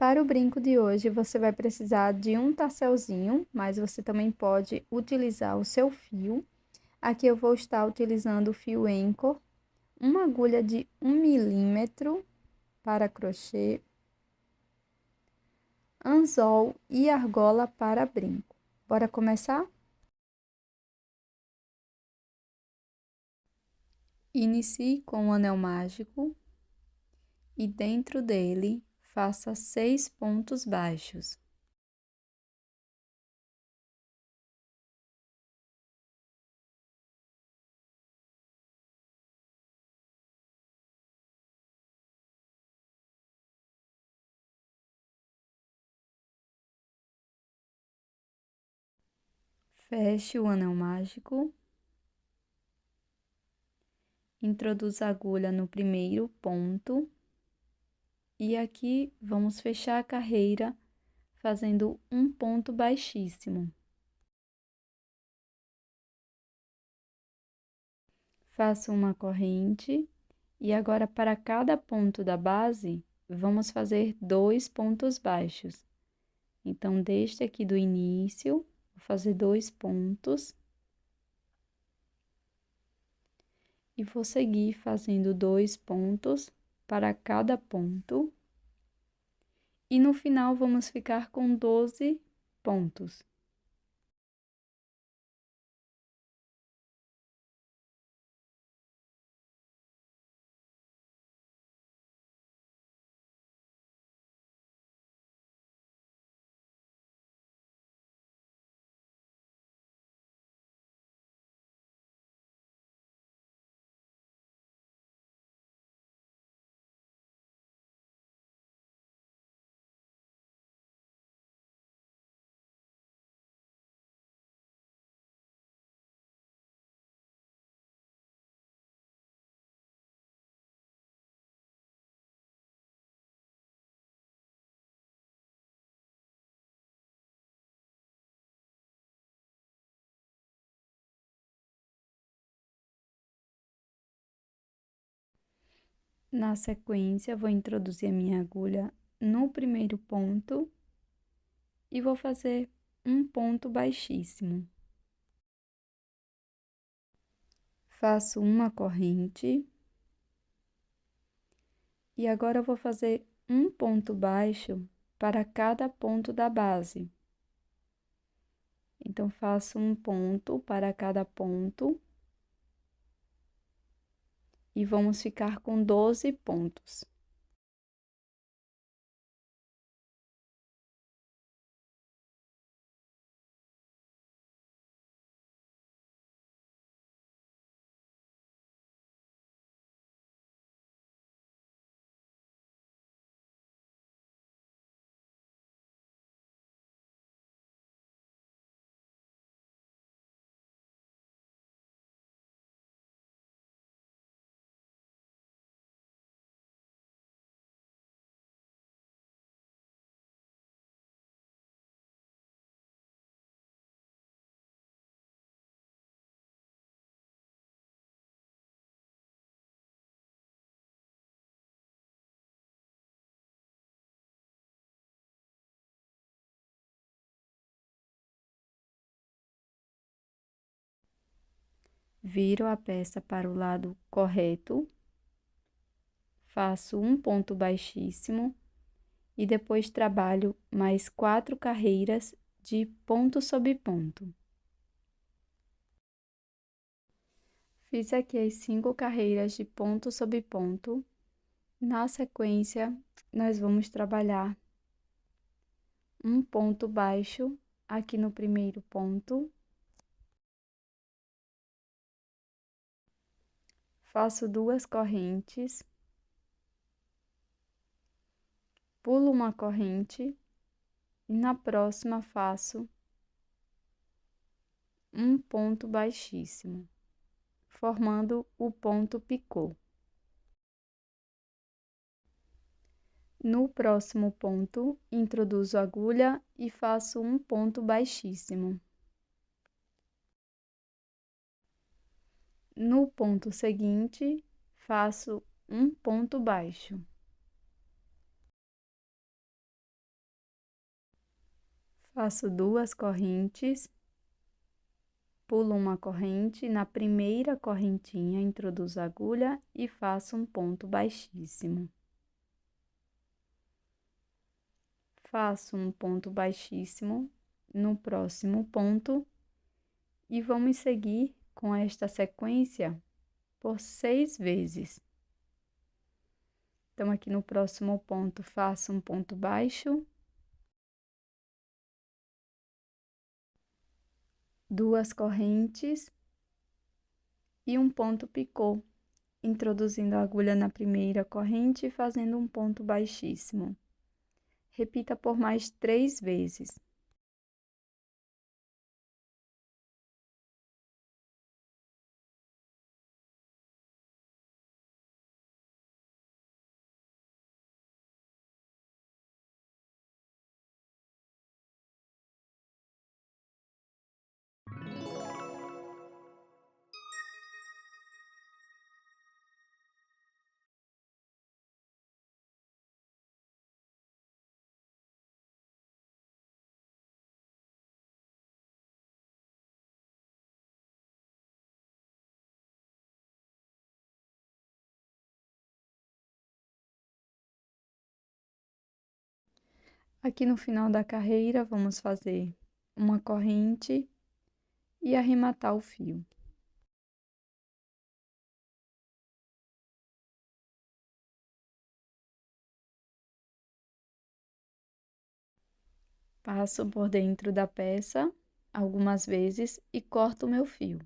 Para o brinco de hoje, você vai precisar de um tasselzinho, mas você também pode utilizar o seu fio. Aqui eu vou estar utilizando o fio Anchor, uma agulha de 1 milímetro para crochê, anzol e argola para brinco. Bora começar? Inicie com o anel mágico e dentro dele faça 6 pontos baixos. Feche o anel mágico. Introduza a agulha no primeiro ponto. E aqui vamos fechar a carreira fazendo um ponto baixíssimo. Faça uma corrente e agora para cada ponto da base, vamos fazer 2 pontos baixos. Então, deste aqui do início, vou fazer 2 pontos. E vou seguir fazendo 2 pontos para cada ponto. E no final, vamos ficar com 12 pontos. Na sequência, vou introduzir a minha agulha no primeiro ponto e vou fazer um ponto baixíssimo. Faço uma corrente e agora eu vou fazer um ponto baixo para cada ponto da base. Então, faço um ponto para cada ponto e vamos ficar com 12 pontos. Viro a peça para o lado correto, faço um ponto baixíssimo e depois trabalho mais 4 carreiras de ponto sobre ponto. Fiz aqui as 5 carreiras de ponto sobre ponto. Na sequência, nós vamos trabalhar um ponto baixo aqui no primeiro ponto. Faço 2 correntes. Pulo uma corrente e na próxima faço um ponto baixíssimo, formando o ponto picô. No próximo ponto, introduzo a agulha e faço um ponto baixíssimo. No ponto seguinte, faço um ponto baixo. Faço 2 correntes, pulo uma corrente, na primeira correntinha introduzo a agulha e faço um ponto baixíssimo. Faço um ponto baixíssimo no próximo ponto e vamos seguir com esta sequência por 6 vezes. Então, aqui no próximo ponto, faço um ponto baixo, 2 correntes e um ponto picô, introduzindo a agulha na primeira corrente e fazendo um ponto baixíssimo. Repita por mais 3 vezes. Aqui no final da carreira, vamos fazer uma corrente e arrematar o fio. Passo por dentro da peça algumas vezes e corto o meu fio.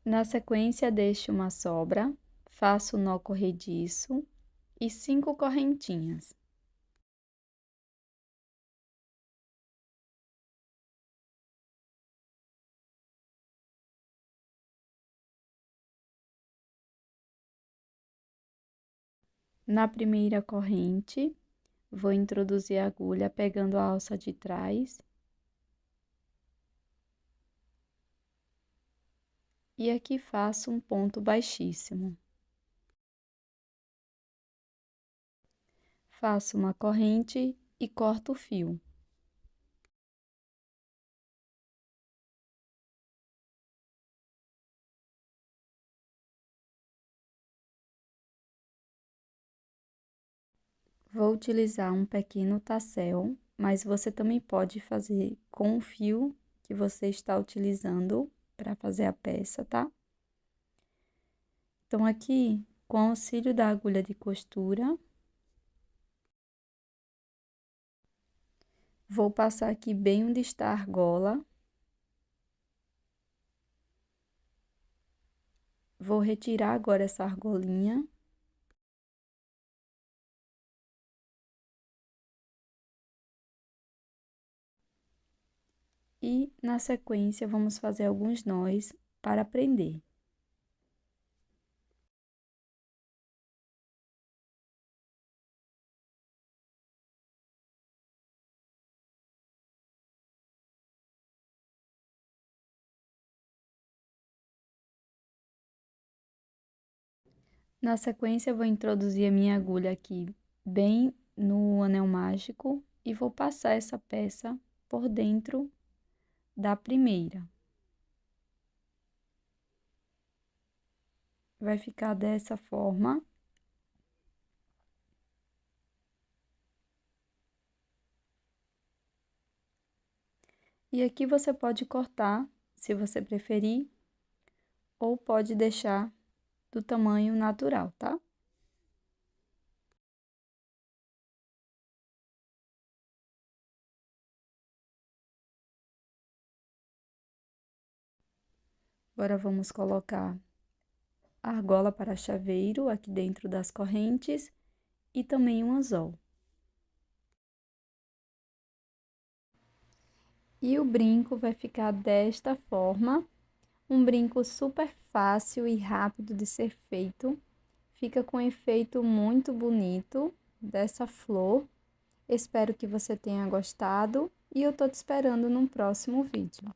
Na sequência, deixo uma sobra, faço nó corrediço e 5 correntinhas. Na primeira corrente, vou introduzir a agulha pegando a alça de trás. E aqui faço um ponto baixíssimo. Faço uma corrente e corto o fio. Vou utilizar um pequeno tassel, mas você também pode fazer com o fio que você está utilizando para fazer a peça, tá? Então, aqui, com o auxílio da agulha de costura, vou passar aqui bem onde está a argola. Vou retirar agora essa argolinha. E, na sequência, vamos fazer alguns nós para prender. Na sequência, eu vou introduzir a minha agulha aqui bem no anel mágico e vou passar essa peça por dentro da primeira. Vai ficar dessa forma. E aqui você pode cortar, se você preferir, ou pode deixar do tamanho natural, tá? Agora, vamos colocar a argola para chaveiro aqui dentro das correntes e também um anzol. E o brinco vai ficar desta forma, um brinco super fácil e rápido de ser feito. Fica com um efeito muito bonito dessa flor. Espero que você tenha gostado e eu tô te esperando no próximo vídeo.